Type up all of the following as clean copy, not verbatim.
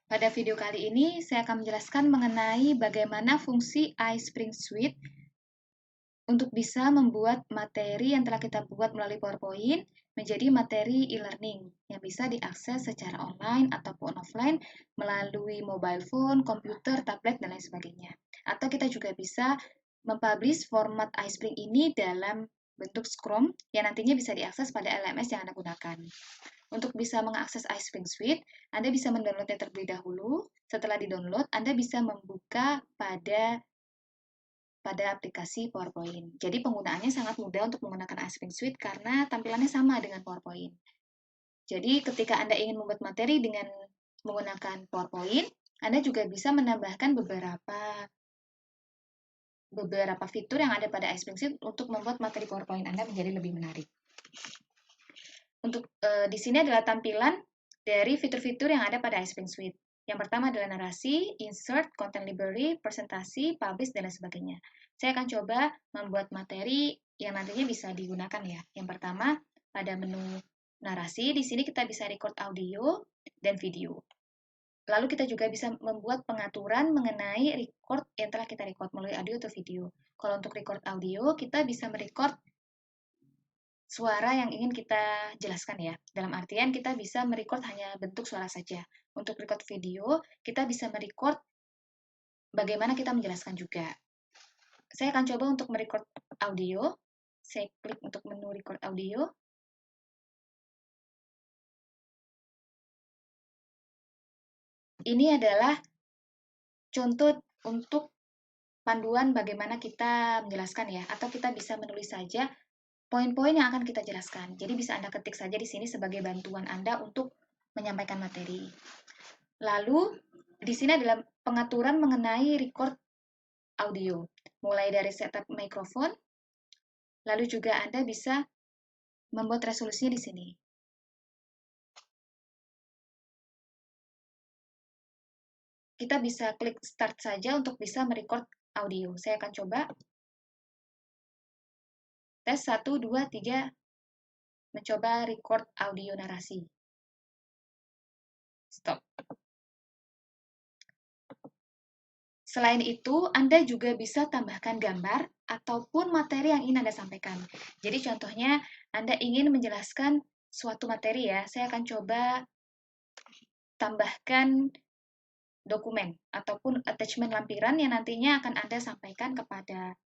Pada video kali ini, saya akan menjelaskan mengenai bagaimana fungsi iSpring Suite untuk bisa membuat materi yang telah kita buat melalui PowerPoint menjadi materi e-learning yang bisa diakses secara online ataupun offline melalui mobile phone, komputer, tablet, dan lain sebagainya. Atau kita juga bisa mempublish format iSpring ini dalam bentuk Scrum yang nantinya bisa diakses pada LMS yang Anda gunakan. Untuk bisa mengakses iSpring Suite, Anda bisa mendownloadnya terlebih dahulu. Setelah di-download, Anda bisa membuka pada aplikasi PowerPoint. Jadi penggunaannya sangat mudah untuk menggunakan iSpring Suite karena tampilannya sama dengan PowerPoint. Jadi ketika Anda ingin membuat materi dengan menggunakan PowerPoint, Anda juga bisa menambahkan beberapa fitur yang ada pada iSpring Suite untuk membuat materi PowerPoint Anda menjadi lebih menarik. Untuk di sini adalah tampilan dari fitur-fitur yang ada pada iSpring Suite. Yang pertama adalah narasi, insert, content library, presentasi, publish, dan lain sebagainya. Saya akan coba membuat materi yang nantinya bisa digunakan ya. Yang pertama, pada menu narasi, di sini kita bisa record audio dan video. Lalu kita juga bisa membuat pengaturan mengenai record yang telah kita record melalui audio atau video. Kalau untuk record audio, kita bisa merecord suara yang ingin kita jelaskan ya. Dalam artian kita bisa merecord hanya bentuk suara saja. Untuk record video, kita bisa merecord bagaimana kita menjelaskan juga. Saya akan coba untuk merecord audio. Saya klik untuk menu record audio. Ini adalah contoh untuk panduan bagaimana kita menjelaskan ya. Atau kita bisa menulis saja poin-poin yang akan kita jelaskan. Jadi bisa Anda ketik saja di sini sebagai bantuan Anda untuk menyampaikan materi. Lalu, di sini adalah pengaturan mengenai record audio. Mulai dari setup mikrofon, lalu juga Anda bisa membuat resolusinya di sini. Kita bisa klik start saja untuk bisa merecord audio. Saya akan coba. Tes 1, 2, 3, mencoba record audio narasi. Stop. Selain itu, Anda juga bisa tambahkan gambar ataupun materi yang ingin Anda sampaikan. Jadi contohnya, Anda ingin menjelaskan suatu materi ya, saya akan coba tambahkan dokumen ataupun attachment lampiran yang nantinya akan Anda sampaikan kepada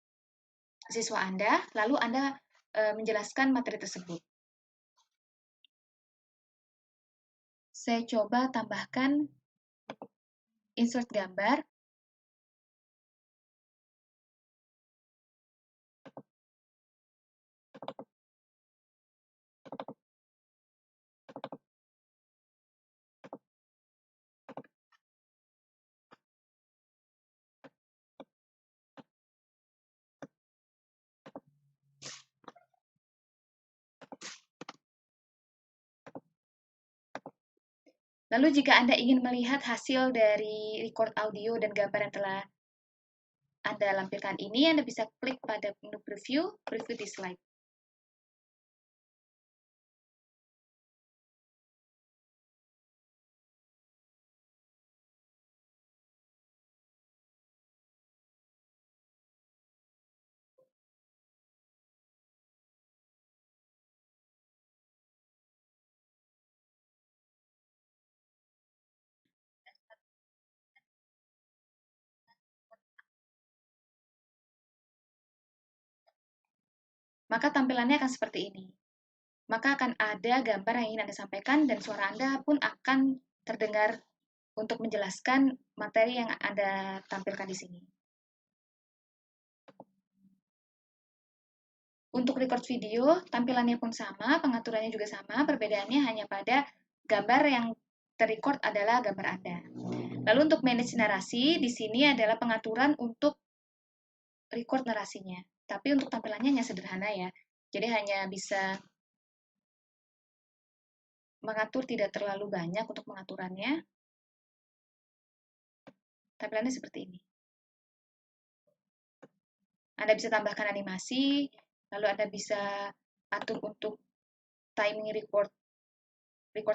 siswa Anda, lalu Anda menjelaskan materi tersebut. Saya coba tambahkan insert gambar. Lalu jika Anda ingin melihat hasil dari record audio dan gambar yang telah Anda lampirkan ini, Anda bisa klik pada menu preview di slide. Maka tampilannya akan seperti ini. Maka akan ada gambar yang ingin Anda sampaikan dan suara Anda pun akan terdengar untuk menjelaskan materi yang Anda tampilkan di sini. Untuk record video, tampilannya pun sama, pengaturannya juga sama, perbedaannya hanya pada gambar yang terrecord adalah gambar Anda. Lalu untuk manage narasi, di sini adalah pengaturan untuk record narasinya. Tapi untuk tampilannya hanya sederhana ya. Jadi hanya bisa mengatur tidak terlalu banyak untuk pengaturannya. Tampilannya seperti ini. Anda bisa tambahkan animasi, lalu Anda bisa atur untuk timing record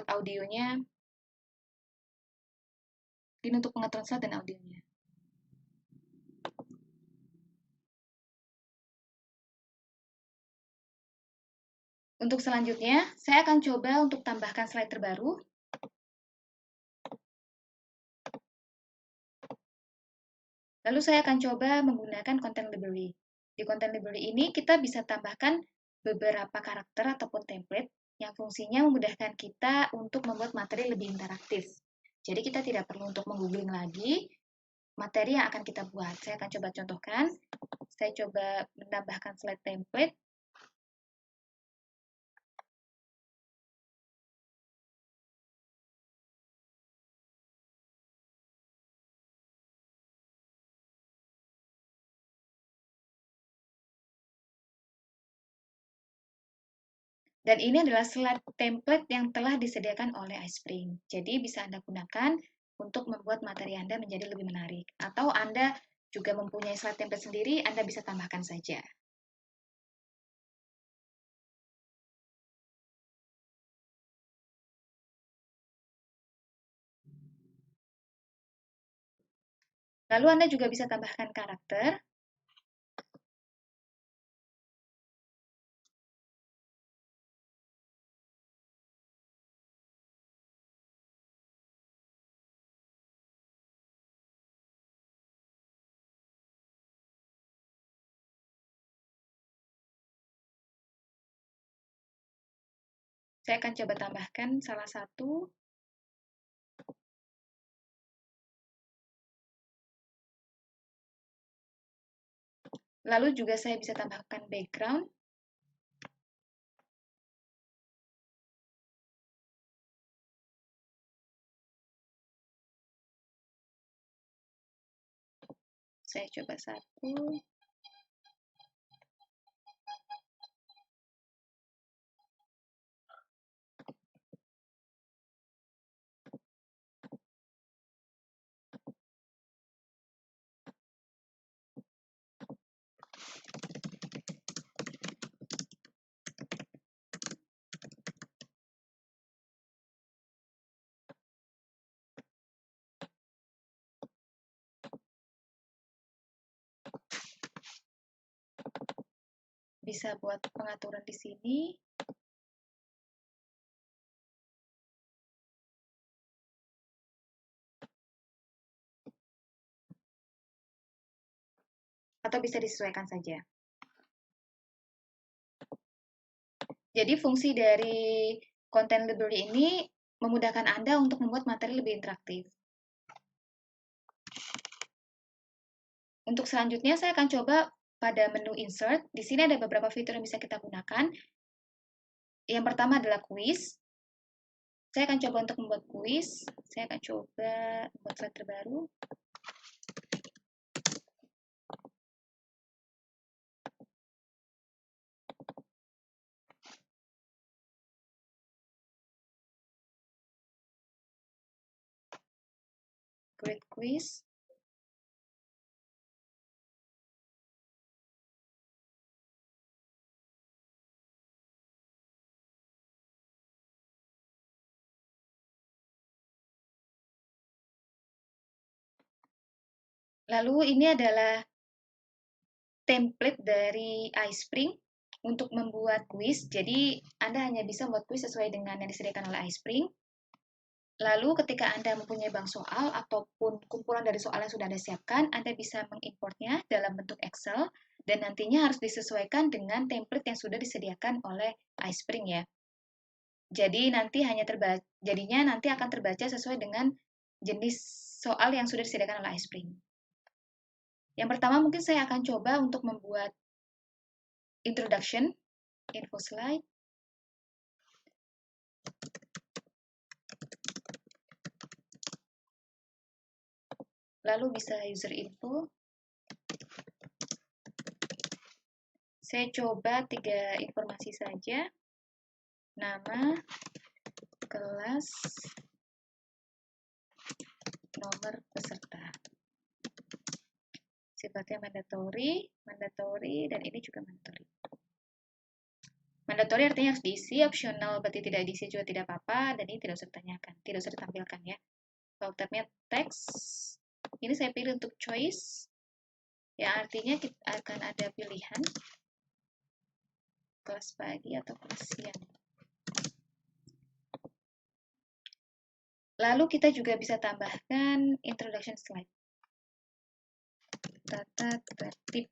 audionya. Ini untuk pengaturan slide dan audionya. Untuk selanjutnya, saya akan coba untuk tambahkan slide terbaru. Lalu saya akan coba menggunakan content library. Di content library ini kita bisa tambahkan beberapa karakter ataupun template yang fungsinya memudahkan kita untuk membuat materi lebih interaktif. Jadi kita tidak perlu untuk menggoogling lagi materi yang akan kita buat. Saya akan coba contohkan. Saya coba menambahkan slide template. Dan ini adalah slide template yang telah disediakan oleh iSpring. Jadi bisa Anda gunakan untuk membuat materi Anda menjadi lebih menarik. Atau Anda juga mempunyai slide template sendiri, Anda bisa tambahkan saja. Lalu Anda juga bisa tambahkan karakter. Saya akan coba tambahkan salah satu. Lalu juga saya bisa tambahkan background. Saya coba satu. Bisa buat pengaturan di sini. Atau bisa disesuaikan saja. Jadi fungsi dari content library ini memudahkan Anda untuk membuat materi lebih interaktif. Untuk selanjutnya saya akan coba pada menu insert. Di sini ada beberapa fitur yang bisa kita gunakan. Yang pertama adalah quiz. Saya akan coba untuk membuat quiz. Saya akan coba membuat slide terbaru. Create quiz. Lalu ini adalah template dari iSpring untuk membuat quiz. Jadi Anda hanya bisa membuat quiz sesuai dengan yang disediakan oleh iSpring. Lalu ketika Anda mempunyai bank soal ataupun kumpulan dari soal yang sudah Anda siapkan, Anda bisa mengimportnya dalam bentuk Excel dan nantinya harus disesuaikan dengan template yang sudah disediakan oleh iSpring ya. Jadi jadinya nanti akan terbaca sesuai dengan jenis soal yang sudah disediakan oleh iSpring. Yang pertama mungkin saya akan coba untuk membuat introduction, info slide. Lalu bisa user info. Saya coba 3 informasi saja. Nama, kelas, nomor peserta. Sifatnya mandatory, dan ini juga mandatory. Mandatory artinya harus diisi, optional berarti tidak diisi juga tidak apa-apa, dan ini tidak usah ditanyakan, tidak usah ditampilkan ya. Kalau tabnya text, ini saya pilih untuk choice, ya artinya kita akan ada pilihan kelas pagi atau kelas siang. Lalu kita juga bisa tambahkan introduction slide. Tata tertib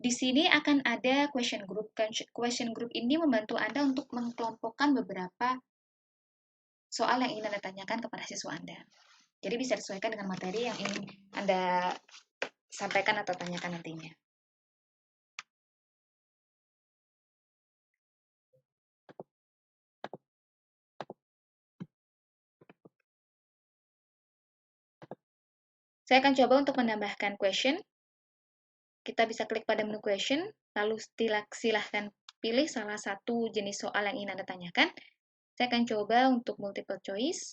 di sini akan ada question group. Question group ini membantu Anda untuk mengkelompokkan beberapa soal yang ingin Anda tanyakan kepada siswa Anda. Jadi bisa disesuaikan dengan materi yang ingin Anda sampaikan atau tanyakan nantinya. Saya akan coba untuk menambahkan question. Kita bisa klik pada menu question, lalu silahkan pilih salah satu jenis soal yang ingin Anda tanyakan. Saya akan coba untuk multiple choice.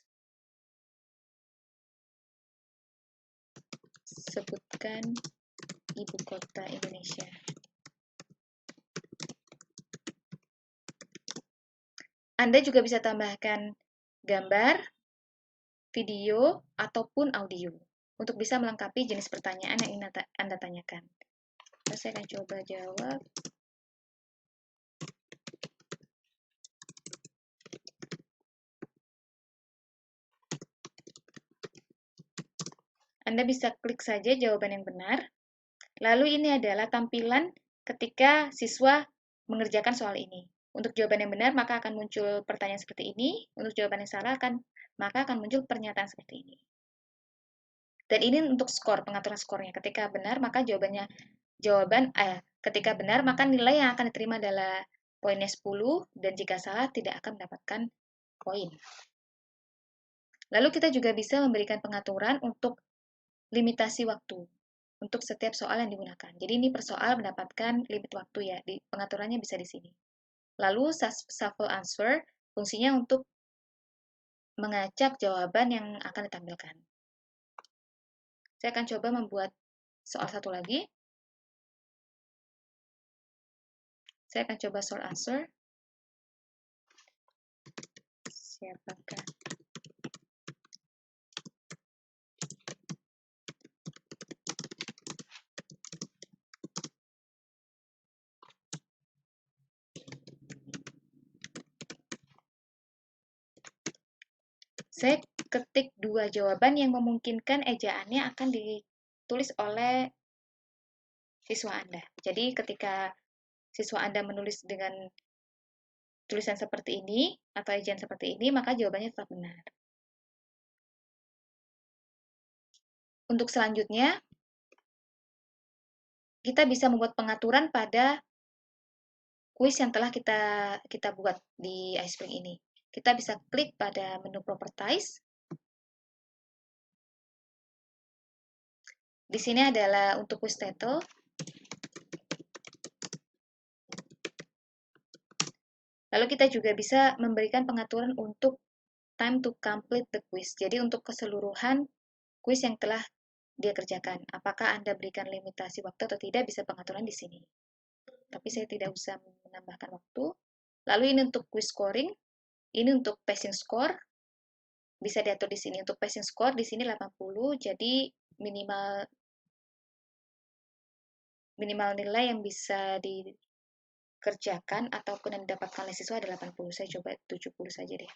Sebutkan ibu kota Indonesia. Anda juga bisa tambahkan gambar, video, ataupun audio untuk bisa melengkapi jenis pertanyaan yang ingin Anda tanyakan. Saya akan coba jawab. Anda bisa klik saja jawaban yang benar. Lalu ini adalah tampilan ketika siswa mengerjakan soal ini. Untuk jawaban yang benar, maka akan muncul pertanyaan seperti ini. Untuk jawaban yang salah, maka akan muncul pernyataan seperti ini. Dan ini untuk skor, pengaturan skornya. Ketika benar, maka ketika benar, maka nilai yang akan diterima adalah poinnya 10, dan jika salah, tidak akan mendapatkan poin. Lalu kita juga bisa memberikan pengaturan untuk limitasi waktu untuk setiap soal yang digunakan. Jadi ini per soal mendapatkan limit waktu ya, pengaturannya bisa di sini. Lalu shuffle answer, fungsinya untuk mengacak jawaban yang akan ditampilkan. Saya akan coba membuat soal satu lagi. Saya akan coba soal answer. Siapakah saya ketik dua jawaban yang memungkinkan ejaannya akan ditulis oleh siswa Anda. Jadi ketika siswa Anda menulis dengan tulisan seperti ini atau ejaan seperti ini, maka jawabannya tetap benar. Untuk selanjutnya, kita bisa membuat pengaturan pada kuis yang telah kita buat di iSpring ini. Kita bisa klik pada menu Properties. Di sini adalah untuk quiz title. Lalu kita juga bisa memberikan pengaturan untuk time to complete the quiz. Jadi untuk keseluruhan kuis yang telah dia kerjakan. Apakah Anda berikan limitasi waktu atau tidak, bisa pengaturan di sini. Tapi saya tidak usah menambahkan waktu. Lalu ini untuk quiz scoring. Ini untuk passing score. Bisa diatur di sini. Untuk passing score di sini 80, jadi minimal nilai yang bisa dikerjakan ataupun yang didapatkan oleh siswa adalah 80. Saya coba 70 saja deh.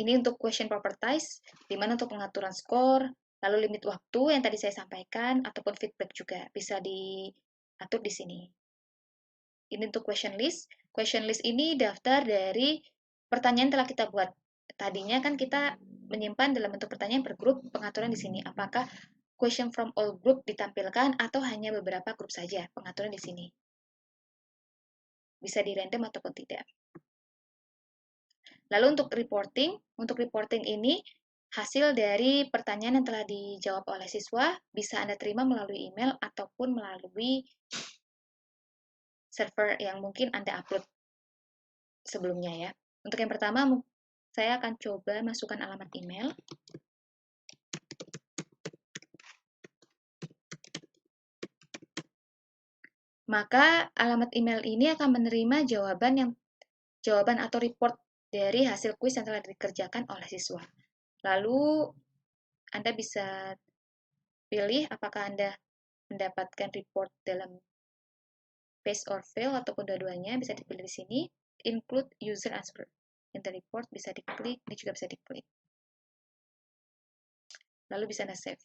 Ini untuk question properties, di mana untuk pengaturan skor, lalu limit waktu yang tadi saya sampaikan, ataupun feedback juga bisa diatur di sini. Ini untuk question list. Question list ini daftar dari pertanyaan yang telah kita buat. Tadinya kan kita menyimpan dalam bentuk pertanyaan per grup, pengaturan di sini. Apakah question from all group ditampilkan atau hanya beberapa grup saja, pengaturan di sini. Bisa di random ataupun tidak. Lalu untuk reporting ini hasil dari pertanyaan yang telah dijawab oleh siswa bisa Anda terima melalui email ataupun melalui server yang mungkin Anda upload sebelumnya ya. Untuk yang pertama, saya akan coba masukkan alamat email. maka alamat email ini akan menerima jawaban atau report dari hasil kuis yang telah dikerjakan oleh siswa. Lalu Anda bisa pilih apakah Anda mendapatkan report dalam pass or fail ataupun dua-duanya, bisa dipilih di sini. Include user answer in the report bisa diklik, ini juga bisa diklik. Lalu bisa Anda save.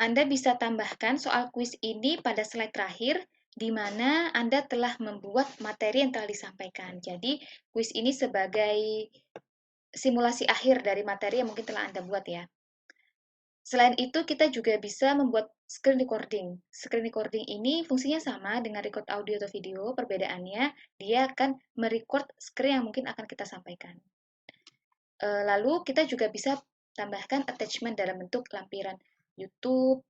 Anda bisa tambahkan soal kuis ini pada slide terakhir, di mana Anda telah membuat materi yang telah disampaikan. Jadi, kuis ini sebagai simulasi akhir dari materi yang mungkin telah Anda buat ya. Selain itu, kita juga bisa membuat screen recording. Screen recording ini fungsinya sama dengan record audio atau video, perbedaannya dia akan merecord screen yang mungkin akan kita sampaikan. Lalu kita juga bisa tambahkan attachment dalam bentuk lampiran YouTube,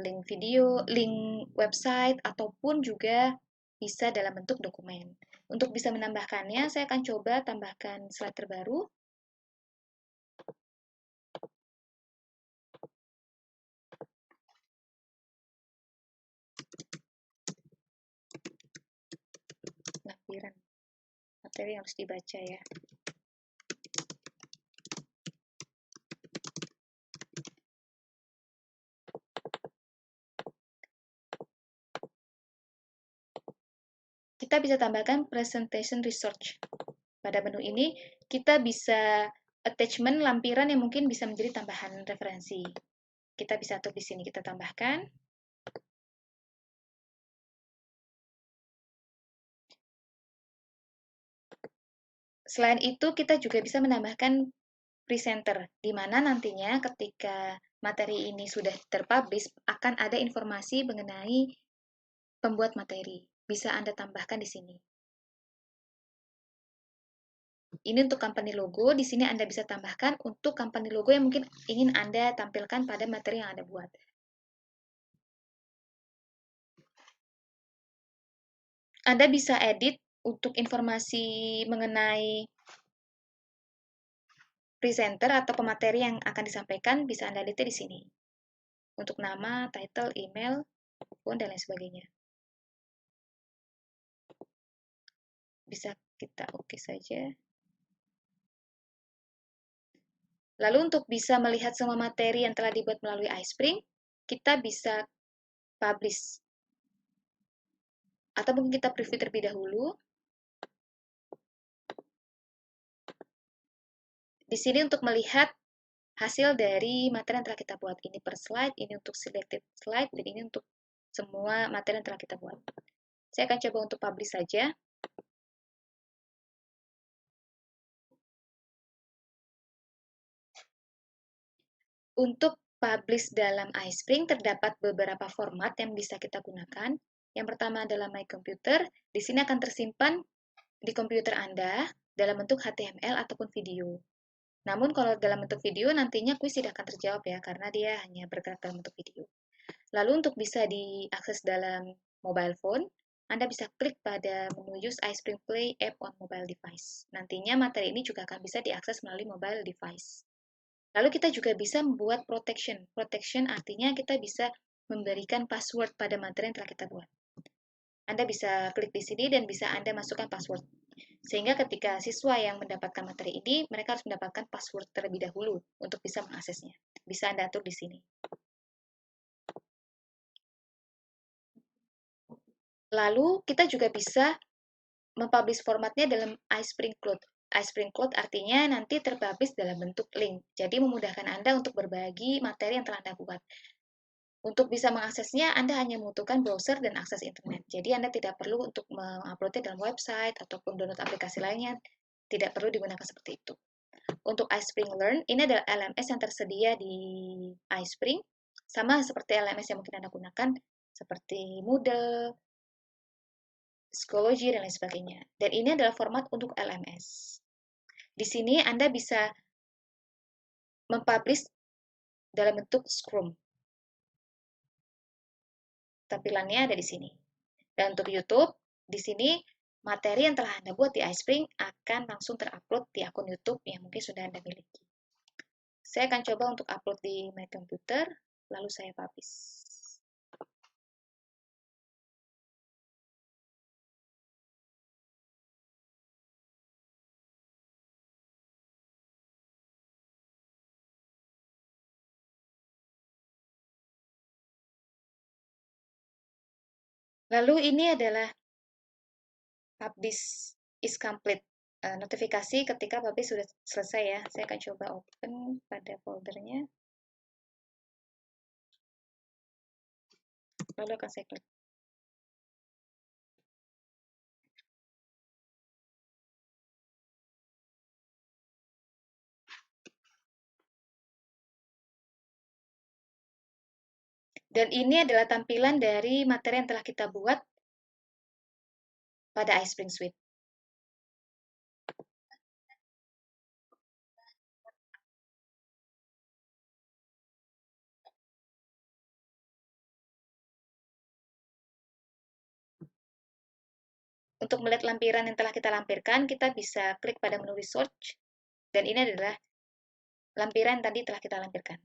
link video, link website, ataupun juga bisa dalam bentuk dokumen. Untuk bisa menambahkannya, saya akan coba tambahkan slide terbaru. Lampiran materi yang harus dibaca ya. Kita bisa tambahkan presentation research. Pada menu ini, kita bisa attachment lampiran yang mungkin bisa menjadi tambahan referensi. Kita bisa atur di sini, kita tambahkan. Selain itu, kita juga bisa menambahkan presenter, di mana nantinya ketika materi ini sudah terpublish, akan ada informasi mengenai pembuat materi. Bisa Anda tambahkan di sini. Ini untuk company logo, di sini Anda bisa tambahkan untuk company logo yang mungkin ingin Anda tampilkan pada materi yang Anda buat. Anda bisa edit untuk informasi mengenai presenter atau pemateri yang akan disampaikan, bisa Anda lihat di sini. Untuk nama, title, email, phone, dan lain sebagainya. Bisa kita oke saja. Lalu untuk bisa melihat semua materi yang telah dibuat melalui iSpring, kita bisa publish. Atau mungkin kita preview terlebih dahulu. Di sini untuk melihat hasil dari materi yang telah kita buat. Ini per slide, ini untuk selected slide, dan ini untuk semua materi yang telah kita buat. Saya akan coba untuk publish saja. Untuk publish dalam iSpring terdapat beberapa format yang bisa kita gunakan. Yang pertama adalah My Computer. Di sini akan tersimpan di komputer Anda dalam bentuk HTML ataupun video. Namun kalau dalam bentuk video nantinya kuis tidak akan terjawab ya, karena dia hanya bergerak dalam bentuk video. Lalu untuk bisa diakses dalam mobile phone, Anda bisa klik pada menu Use iSpring Play App on Mobile Device. Nantinya materi ini juga akan bisa diakses melalui mobile device. Lalu kita juga bisa membuat protection. Protection artinya kita bisa memberikan password pada materi yang telah kita buat. Anda bisa klik di sini dan bisa Anda masukkan password. Sehingga ketika siswa yang mendapatkan materi ini, mereka harus mendapatkan password terlebih dahulu untuk bisa mengaksesnya. Bisa Anda atur di sini. Lalu kita juga bisa mempublish formatnya dalam iSpring Cloud. iSpring Cloud artinya nanti terpublish dalam bentuk link. Jadi memudahkan Anda untuk berbagi materi yang telah Anda buat. Untuk bisa mengaksesnya, Anda hanya membutuhkan browser dan akses internet. Jadi Anda tidak perlu untuk menguploadnya dalam website ataupun download aplikasi lainnya. Tidak perlu digunakan seperti itu. Untuk iSpring Learn, ini adalah LMS yang tersedia di iSpring. Sama seperti LMS yang mungkin Anda gunakan, seperti Moodle, Schoology, dan lain sebagainya. Dan ini adalah format untuk LMS. Di sini Anda bisa mempublish dalam bentuk Scrum. tampilannya ada di sini. Dan untuk YouTube, di sini materi yang telah Anda buat di iSpring akan langsung terupload di akun YouTube yang mungkin sudah Anda miliki. Saya akan coba untuk upload di My Computer, lalu saya publish. Lalu ini adalah publish is complete. Notifikasi ketika publish sudah selesai ya. Saya akan coba open pada foldernya. Lalu akan saya klik. Dan ini adalah tampilan dari materi yang telah kita buat pada iSpring Suite. Untuk melihat lampiran yang telah kita lampirkan, kita bisa klik pada menu Research, dan ini adalah lampiran yang tadi telah kita lampirkan.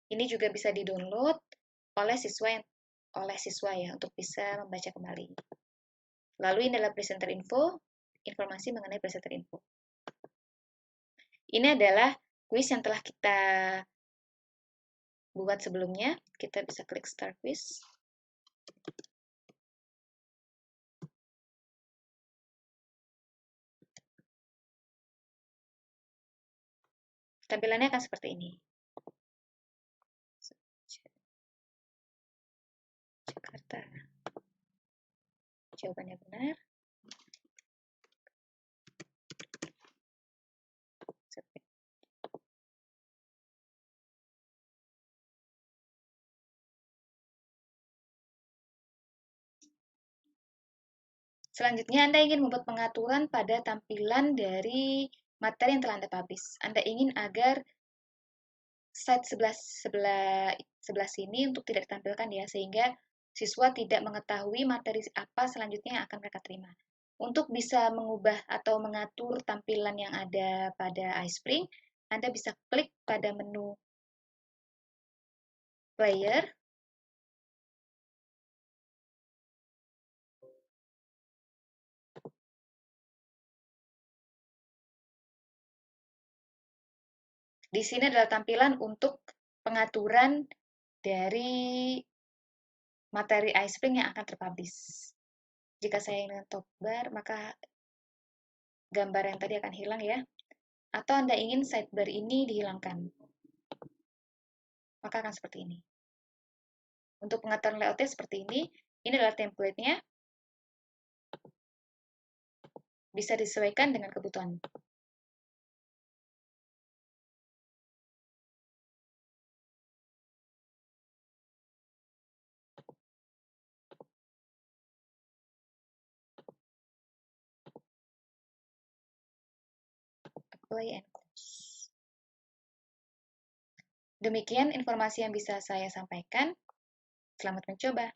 Ini juga bisa di-download oleh siswa ya untuk bisa membaca kembali. Lalu ini adalah presenter info, informasi mengenai presenter info. Ini adalah quiz yang telah kita buat sebelumnya. Kita bisa klik Start Quiz. Tampilannya akan seperti ini. Jakarta. Jawabannya benar. Selanjutnya, Anda ingin membuat pengaturan pada tampilan dari materi yang telah Anda publish. Anda ingin agar slide sebelah sini untuk tidak ditampilkan ya, sehingga siswa tidak mengetahui materi apa selanjutnya yang akan mereka terima. Untuk bisa mengubah atau mengatur tampilan yang ada pada iSpring, Anda bisa klik pada menu Player, di sini adalah tampilan untuk pengaturan dari materi iSpring yang akan terpublish. Jika saya ingin top bar, maka gambar yang tadi akan hilang ya. Atau Anda ingin sidebar ini dihilangkan, maka akan seperti ini. Untuk pengaturan layoutnya seperti ini adalah template-nya. Bisa disesuaikan dengan kebutuhan. Apply and close. Demikian informasi yang bisa saya sampaikan. Selamat mencoba.